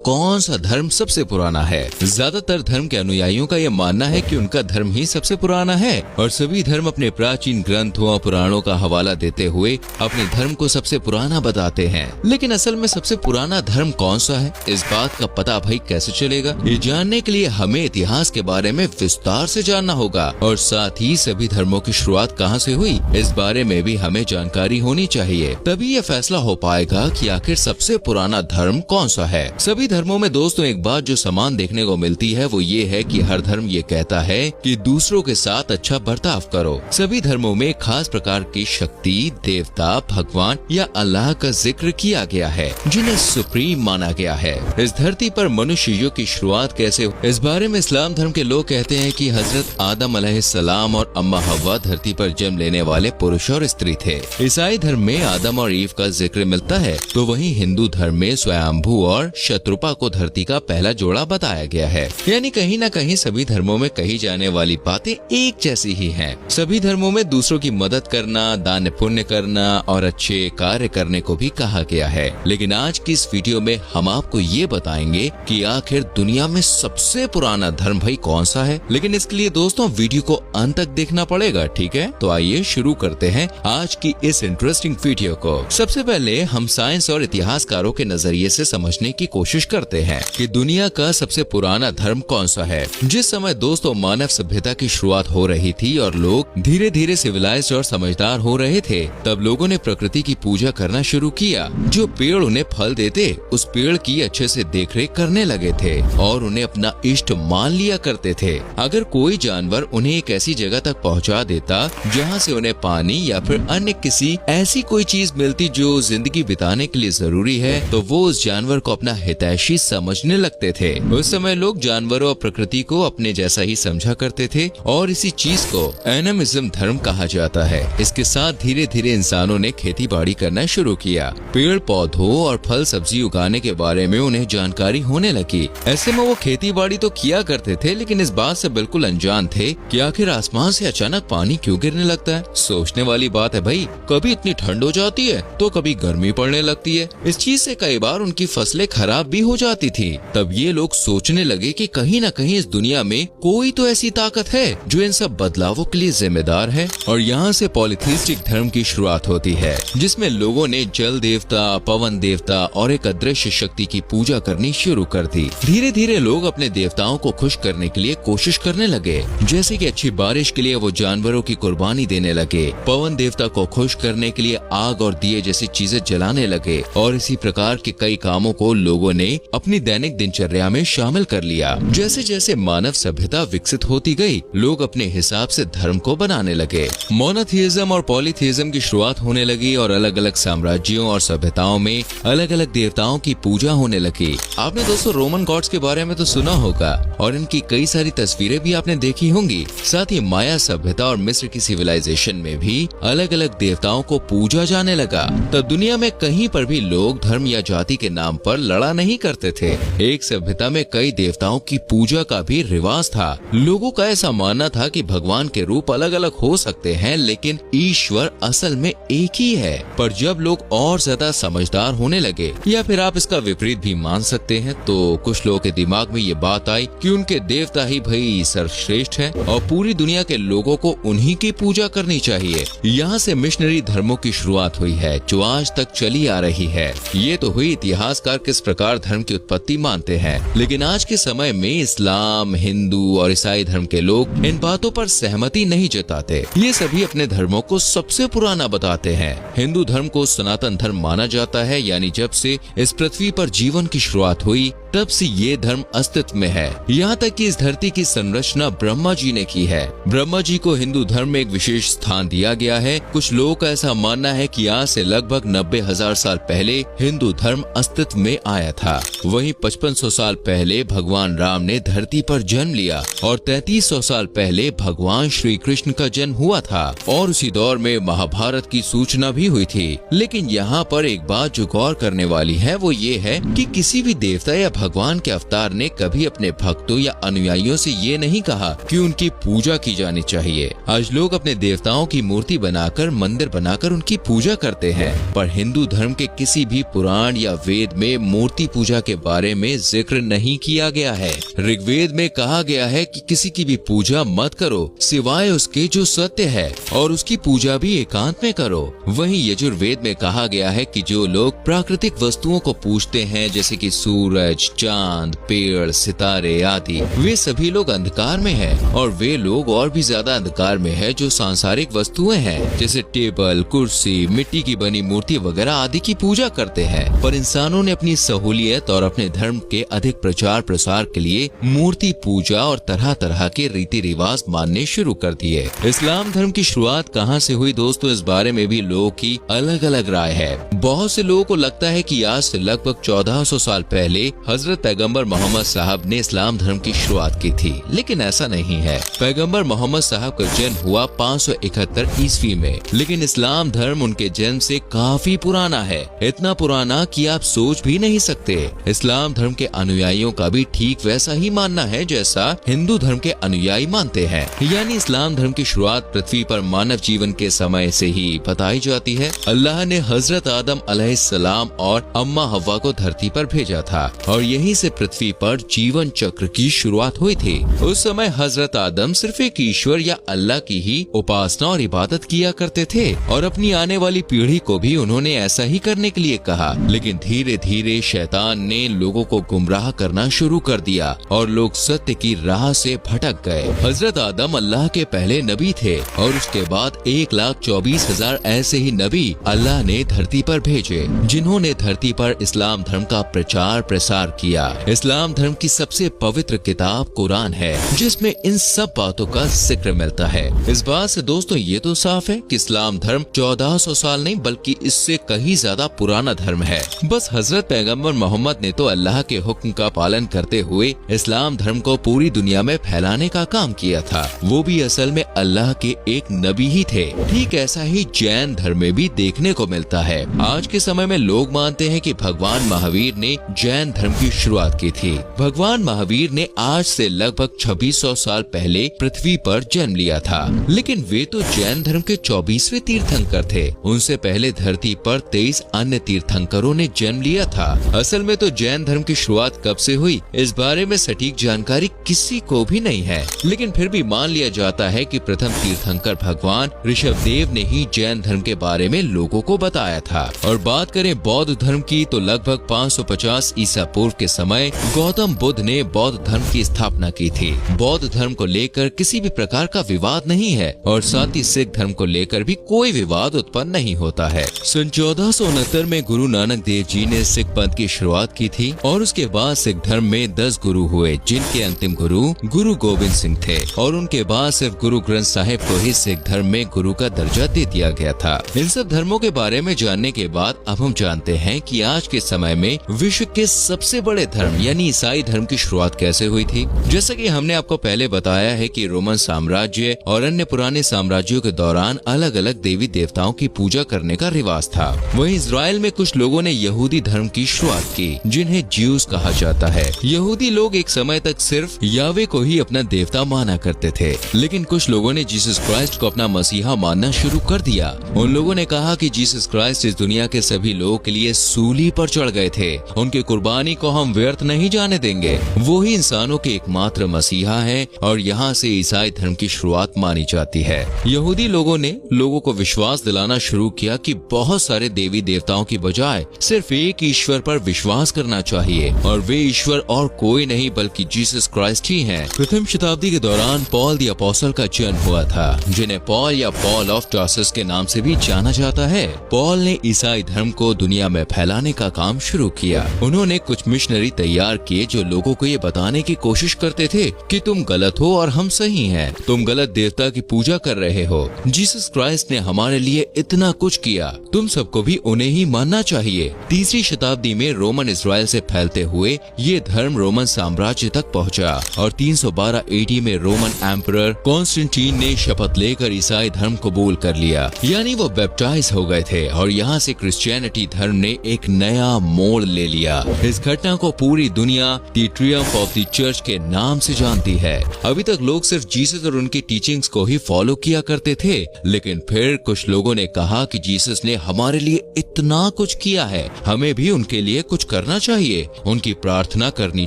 कौन सा धर्म सबसे पुराना है? ज्यादातर धर्म के अनुयायियों का यह मानना है कि उनका धर्म ही सबसे पुराना है और सभी धर्म अपने प्राचीन ग्रंथों और पुराणों का हवाला देते हुए अपने धर्म को सबसे पुराना बताते हैं। लेकिन असल में सबसे पुराना धर्म कौन सा है, इस बात का पता भाई कैसे चलेगा? ये जानने के लिए हमें इतिहास के बारे में विस्तार से जानना होगा और साथ ही सभी धर्मों की शुरुआत कहाँ से हुई, इस बारे में भी हमें जानकारी होनी चाहिए। तभी ये फैसला हो पाएगा कि आखिर सबसे पुराना धर्म कौन सा है। सभी धर्मों में दोस्तों एक बात जो समान देखने को मिलती है वो ये है कि हर धर्म ये कहता है कि दूसरों के साथ अच्छा बर्ताव करो। सभी धर्मों में खास प्रकार की शक्ति, देवता, भगवान या अल्लाह का जिक्र किया गया है जिन्हें सुप्रीम माना गया है। इस धरती पर मनुष्य युग की शुरुआत कैसे हुई, इस बारे में इस्लाम धर्म के लोग कहते हैं कि हजरत आदम अलैहिस्सलाम और अम्मा हव्वा धरती पर जन्म लेने वाले पुरुष और स्त्री थे। ईसाई धर्म में आदम और ईव का जिक्र मिलता है, तो वहीं हिंदू धर्म में स्वयंभू और शत्रुपा को धरती का पहला जोड़ा बताया गया है। यानी कहीं न कहीं सभी धर्मों में कही जाने वाली बातें एक जैसी ही हैं। सभी धर्मों में दूसरों की मदद करना, दान पुण्य करना और अच्छे कार्य करने को भी कहा गया है। लेकिन आज की इस वीडियो में हम आपको ये बताएंगे कि आखिर दुनिया में सबसे पुराना धर्म भाई कौन सा है। लेकिन इसके लिए दोस्तों वीडियो को अंत तक देखना पड़ेगा, ठीक है? तो आइए शुरू करते हैं आज की इस इंटरेस्टिंग वीडियो को। सबसे पहले हम साइंस और इतिहासकारों के नजरिए से समझने की कोशिश करते हैं कि दुनिया का सबसे पुराना धर्म कौन सा है। जिस समय दोस्तों मानव सभ्यता की शुरुआत हो रही थी और लोग धीरे धीरे सिविलाइज्ड और समझदार हो रहे थे, तब लोगों ने प्रकृति की पूजा करना शुरू किया। जो पेड़ उन्हें फल देते, उस पेड़ की अच्छे से देखरेख करने लगे थे और उन्हें अपना इष्ट मान लिया करते थे। अगर कोई जानवर उन्हें एक ऐसी जगह तक पहुंचा देता जहां से उन्हें पानी या फिर अन्य किसी ऐसी कोई चीज मिलती जो जिंदगी बिताने के लिए जरूरी है, तो वो उस जानवर को अपना हितैषी समझने लगते थे। उस समय लोग जानवरों और प्रकृति को अपने जैसा ही समझा करते थे और इसी चीज को एनिमिज्म धर्म कहा जाता है। इसके साथ धीरे धीरे इंसानों ने खेती बाड़ी करना शुरू किया। पेड़ पौधों और फल सब्जी उगाने के बारे में उन्हें जानकारी होने लगी। ऐसे में वो खेती बाड़ी तो किया करते थे, लेकिन इस बात से बिल्कुल अनजान थे कि आखिर आसमान से अचानक पानी क्यों गिरने लगता है। सोचने वाली बात है भाई, कभी इतनी ठंड हो जाती है तो कभी गर्मी पड़ने लगती है। इस चीज से कई बार उनकी फसलें खराब भी हो जाती थी। तब ये लोग सोचने लगे कि कहीं न कहीं इस दुनिया में कोई तो ऐसी ताकत है जो इन सब बदलावों के लिए जिम्मेदार है। और यहाँ से पॉलीथीस्टिक धर्म की शुरुआत होती है, जिसमें लोगों ने जल देवता, पवन देवता और एक अदृश्य शक्ति की पूजा करनी शुरू कर दी। धीरे धीरे लोग अपने देवताओं को खुश करने के लिए कोशिश करने लगे, जैसे कि अच्छी बारिश के लिए वो जानवरों की कुर्बानी देने लगे। पवन देवता को खुश करने के लिए आग और दिए जैसी चीजें जलाने लगे और इसी प्रकार के कई कामों को लोगों ने अपनी दैनिक दिनचर्या में शामिल कर लिया। जैसे जैसे मानव सभ्यता विकसित होती गई, लोग अपने हिसाब से धर्म को बनाने लगे। मोनोथीइज्म और पॉलीथीइज्म की शुरुआत होने लगी और अलग अलग साम्राज्यों और सभ्यताओं में अलग अलग देवताओं की पूजा होने लगी। आपने दोस्तों रोमन गॉड्स के बारे में तो सुना होगा और इनकी कई सारी तस्वीरें भी आपने देखी होंगी। साथ ही माया सभ्यता और मिस्र की सिविलाइजेशन में भी अलग अलग देवताओं को पूजा जाने लगा। तब दुनिया में कहीं पर भी लोग धर्म या जाति के नाम पर लड़ा नहीं करते थे। एक सभ्यता में कई देवताओं की पूजा का भी रिवाज था। लोगों का ऐसा मानना था कि भगवान के रूप अलग अलग हो सकते हैं, लेकिन ईश्वर असल में एक ही है। पर जब लोग और ज्यादा समझदार होने लगे, या फिर आप इसका विपरीत भी मान सकते हैं, तो कुछ लोगों के दिमाग में ये बात आई कि उनके देवता ही भाई सर्वश्रेष्ठ है और पूरी दुनिया के लोगों को उन्हीं की पूजा करनी चाहिए। यहाँ से मिशनरी धर्मों की शुरुआत हुई है, जो आज तक चली आ रही है। ये तो हुई इतिहासकार किस प्रकार धर्म की उत्पत्ति मानते हैं, लेकिन आज के समय में इस्लाम, हिंदू और ईसाई धर्म के लोग इन बातों पर सहमति नहीं जताते। ये सभी अपने धर्मों को सबसे पुराना बताते हैं। हिंदू धर्म को सनातन धर्म माना जाता है, यानी जब से इस पृथ्वी पर जीवन की शुरुआत हुई तब से ये धर्म अस्तित्व में है। यहाँ तक कि इस धरती की संरचना ब्रह्मा जी ने की है। ब्रह्मा जी को हिंदू धर्म में एक विशेष स्थान दिया गया है। कुछ लोगों का ऐसा मानना है कि आज से लगभग 90,000 साल पहले हिंदू धर्म अस्तित्व में आया था। वहीं 5500 साल पहले भगवान राम ने धरती पर जन्म लिया और 3300 साल पहले भगवान श्री कृष्ण का जन्म हुआ था और उसी दौर में महाभारत की सूचना भी हुई थी। लेकिन यहाँ पर एक बात जो गौर करने वाली है वो ये है कि किसी भी देवता या भगवान के अवतार ने कभी अपने भक्तों या अनुयायियों से ये नहीं कहा कि उनकी पूजा की जानी चाहिए। आज लोग अपने देवताओं की मूर्ति बनाकर, मंदिर बनाकर उनकी पूजा करते हैं, पर हिंदू धर्म के किसी भी पुराण या वेद में मूर्ति पूजा के बारे में जिक्र नहीं किया गया है। ऋग्वेद में कहा गया है कि किसी की भी पूजा मत करो सिवाय उसके जो सत्य है, और उसकी पूजा भी एकांत में करो। वहीं यजुर्वेद में कहा गया है कि जो लोग प्राकृतिक वस्तुओं को पूजते हैं, जैसे कि सूरज, चांद, पेड़, सितारे आदि, वे सभी लोग अंधकार में हैं, और वे लोग और भी ज्यादा अंधकार में है जो सांसारिक वस्तुएं हैं, जैसे टेबल, कुर्सी, मिट्टी की बनी मूर्ति वगैरह आदि की पूजा करते हैं। पर इंसानों ने अपनी सहूलियत और अपने धर्म के अधिक प्रचार प्रसार के लिए मूर्ति पूजा और तरह तरह के रीति रिवाज मानने शुरू कर दिए। इस्लाम धर्म की शुरुआत कहाँ से हुई दोस्तों, इस बारे में भी लोगों की अलग अलग राय है। बहुत से लोगों को लगता है कि आज से लगभग 1400 साल पहले हजरत पैगंबर मोहम्मद साहब ने इस्लाम धर्म की शुरुआत की थी, लेकिन ऐसा नहीं है। पैगंबर मोहम्मद साहब का जन्म हुआ 571 ईस्वी में, लेकिन इस्लाम धर्म उनके जन्म से काफी पुराना है, इतना पुराना कि आप सोच भी नहीं सकते। इस्लाम धर्म के अनुयायियों का भी ठीक वैसा ही मानना है जैसा हिंदू धर्म के अनुयायी मानते हैं, यानी इस्लाम धर्म की शुरुआत पृथ्वी पर मानव जीवन के समय से ही बताई जाती है। अल्लाह ने हजरत आदम अलैहिस्सलाम और अम्मा हव्वा को धरती पर भेजा था, और यहीं से पृथ्वी पर जीवन चक्र की शुरुआत हुई थी। उस समय हजरत आदम सिर्फ एक ईश्वर या अल्लाह की ही उपासना और इबादत किया करते थे, और अपनी आने वाली पीढ़ी को भी उन्होंने ऐसा ही करने के लिए कहा। लेकिन धीरे धीरे शैतान ने लोगों को गुमराह करना शुरू कर दिया, और लोग सत्य की राह से भटक गए। हजरत आदम अल्लाह के पहले नबी थे, और उसके बाद 1,24,000 ऐसे ही नबी अल्लाह ने धरती पर भेजे, जिन्होंने धरती पर इस्लाम धर्म का प्रचार प्रसार किया। इस्लाम धर्म की सबसे पवित्र किताब कुरान है, जिसमें इन सब बातों का जिक्र मिलता है। इस बात से दोस्तों ये तो साफ है कि इस्लाम धर्म 1400 साल नहीं बल्कि इससे कहीं ज्यादा पुराना धर्म है। बस हजरत पैगंबर मोहम्मद ने तो अल्लाह के हुक्म का पालन करते हुए इस्लाम धर्म को पूरी दुनिया में फैलाने का काम किया था, वो भी असल में अल्लाह के एक नबी ही थे। ठीक ऐसा ही जैन धर्म में भी देखने को मिलता है। आज के समय में लोग मानते हैं कि भगवान महावीर ने जैन धर्म की शुरुआत की थी। भगवान महावीर ने आज से लगभग 2600 साल पहले पृथ्वी पर जन्म लिया था, लेकिन वे तो जैन धर्म के 24वें तीर्थंकर थे। उनसे पहले धरती पर 23 अन्य तीर्थंकरों ने जन्म लिया था। असल में तो जैन धर्म की शुरुआत कब से हुई, इस बारे में सटीक जानकारी किसी को भी नहीं है, लेकिन फिर भी मान लिया जाता है कि प्रथम तीर्थंकर भगवान ऋषभदेव ने ही जैन धर्म के बारे में लोगों को बताया था। और बात करें बौद्ध धर्म की तो लगभग 550 ईसा पूर्व के समय गौतम बुद्ध ने बौद्ध धर्म की स्थापना की थी। बौद्ध धर्म को लेकर किसी भी प्रकार का विवाद नहीं है, और साथ ही सिख धर्म को लेकर भी कोई विवाद उत्पन्न नहीं होता है। सन 1469 में गुरु नानक देव जी ने सिख पंथ की शुरुआत की थी, और उसके बाद सिख धर्म में 10 गुरु हुए, जिनके अंतिम गुरु गुरु गोविंद सिंह थे, और उनके बाद सिर्फ गुरु ग्रंथ साहिब को ही सिख धर्म में गुरु का दर्जा दे दिया गया था। इन सब धर्मों के बारे में जानने के बाद अब हम जानते हैं कि आज के समय में विश्व के सबसे बड़े धर्म यानी ईसाई धर्म की शुरुआत कैसे हुई थी। जैसा कि हमने आपको पहले बताया है कि रोमन साम्राज्य और अन्य पुराने साम्राज्यों के दौरान अलग अलग देवी देवताओं की पूजा करने का रिवाज था। वहीं इजराइल में कुछ लोगों ने यहूदी धर्म की शुरुआत की, जिन्हें ज्यूज कहा जाता है। यहूदी लोग एक समय तक सिर्फ यावे को ही अपना देवता माना करते थे, लेकिन कुछ लोगों ने जीसस क्राइस्ट को अपना मसीहा मानना शुरू कर दिया। उन लोगों ने कहा कि जीसस क्राइस्ट इस दुनिया के सभी लोगों के लिए सूली पर चढ़ गए थे, उनकी कुर्बानी को हम व्यर्थ नहीं जाने देंगे, वो ही इंसानों के एकमात्र मसीहा है, और यहाँ से ईसाई धर्म की शुरुआत मानी जाती है। यहूदी लोगों ने लोगों को विश्वास दिलाना शुरू किया कि बहुत सारे देवी देवताओं की बजाय सिर्फ एक ईश्वर पर विश्वास करना चाहिए, और वे ईश्वर और कोई नहीं बल्कि जीसस क्राइस्ट ही हैं। प्रथम शताब्दी के दौरान पॉल द अपोस्टल का जन्म हुआ था, जिन्हें पॉल या पॉल ऑफ टार्सस के नाम से भी जाना जाता है। पॉल ने ईसाई धर्म को दुनिया में फैलाने का काम शुरू किया। उन्होंने कुछ मिशनरी तैयार किए जो लोगों को ये बताने की कोशिश करते थे कि तुम गलत हो और हम सही हैं, तुम गलत देवता की पूजा कर रहे हो। जीसस क्राइस्ट ने हमारे लिए इतना कुछ किया, तुम सबको भी उन्हें ही मानना चाहिए। तीसरी शताब्दी में रोमन इसराइल से फैलते हुए ये धर्म रोमन साम्राज्य तक पहुंचा और 312 AD में रोमन एम्परर कॉन्स्टेंटीन ने शपथ लेकर ईसाई धर्म कबूल कर लिया, यानी वो बैप्टाइज हो गए थे और यहाँ से क्रिश्चियनिटी धर्म ने एक नया मोड़ ले लिया। इस घटना को पूरी दुनिया the Triumph of the church के नाम से जानती है। अभी तक लोग सिर्फ जीसस और उनकी टीचिंग्स को ही फॉलो किया करते थे, लेकिन फिर कुछ लोगों ने कहा कि जीसस ने हमारे लिए इतना कुछ किया है, हमें भी उनके लिए कुछ करना चाहिए, उनकी प्रार्थना करनी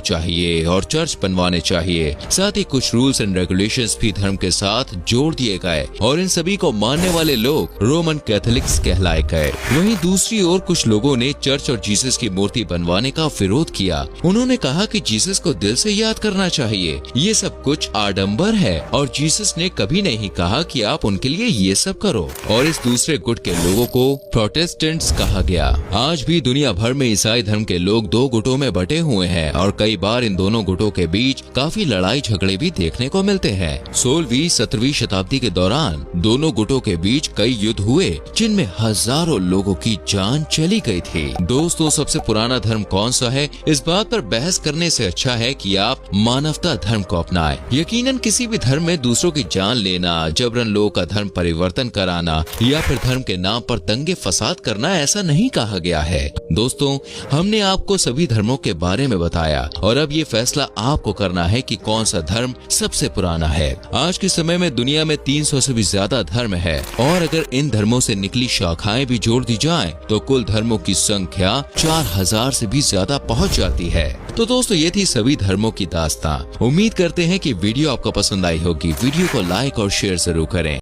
चाहिए और चर्च बनवाने चाहिए। साथ ही कुछ रूल्स एंड रेगुलेशंस भी धर्म के साथ जोड़ दिए गए और इन सभी को मानने वाले लोग रोमन कैथोलिक्स कहलाए गए। वहीं दूसरी ओर कुछ लोगों ने चर्च और जीसस की मूर्ति बनवाने का विरोध किया। उन्होंने कहा कि जीसस को दिल से याद करना चाहिए, ये सब कुछ आडंबर है और जीसस ने कभी नहीं कहा कि आप उनके लिए ये सब करो। और इस दूसरे गुट के लोगों को प्रोटेस्टेंट्स कहा गया। आज भी दुनिया भर में ईसाई धर्म के लोग दो गुटों में बटे हुए हैं और कई बार इन दोनों गुटों के बीच काफी लड़ाई झगड़े भी देखने को मिलते हैं। 16वीं 17वीं शताब्दी के दौरान दोनों गुटों के बीच कई युद्ध हुए जिनमें हजारों लोगों की जान चली गई थी। दोस्तों, सबसे पुराना धर्म कौन सा है, इस बात पर बहस करने से अच्छा है कि आप मानवता धर्म को अपनाएं। यकीनन किसी भी धर्म में दूसरों की जान लेना, जबरन लोगों का धर्म परिवर्तन कराना या फिर धर्म के नाम पर दंगे फसाद करना ऐसा नहीं कहा गया है। दोस्तों, हमने आपको सभी धर्मों के बारे में बताया और अब ये फैसला आपको करना है कि कौन सा धर्म सबसे पुराना है। आज के समय में दुनिया में 300 से भी ज्यादा धर्म है और अगर इन धर्मों से निकली शाखाएं भी जोड़ दी जाएं, तो कुल धर्मों की संख्या 4000 से भी ज्यादा पहुंच जाती है। तो दोस्तों, ये थी सभी धर्मों की दास्तां। उम्मीद करते हैं कि वीडियो आपको पसंद आई होगी। वीडियो को लाइक और शेयर जरूर करें।